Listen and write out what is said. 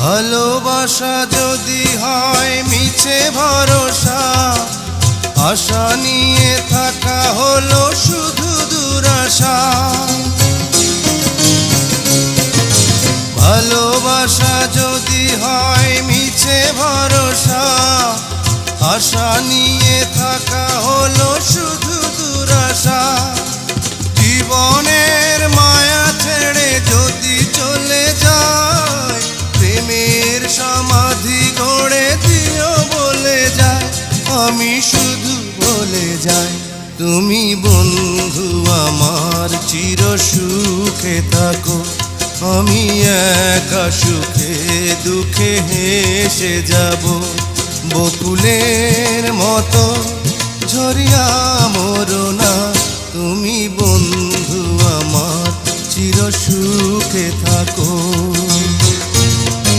ভালোবাসা যদি হয় মিছে ভরসা, আশা নিয়ে থাকা হলো শুধু দুরাশা। ভালোবাসা যদি হয় মিছে ভরসা, আশা নিয়ে থাকা হলো শুধু দুরাশা। জীবনের মায়া ছেড়ে যদি চলে যায়, প্রেমের সমাধি গড়ে দিও বলে যায়। আমি শুধু বলে যাই, তুমি বন্ধু আমার চির সুখে থাকো। আমি একা সুখে দুঃখে হেসে যাব, বকুলের মতো ঝরিয়া মরো না। তুমি বন্ধু আমার চির সুখে থাকো।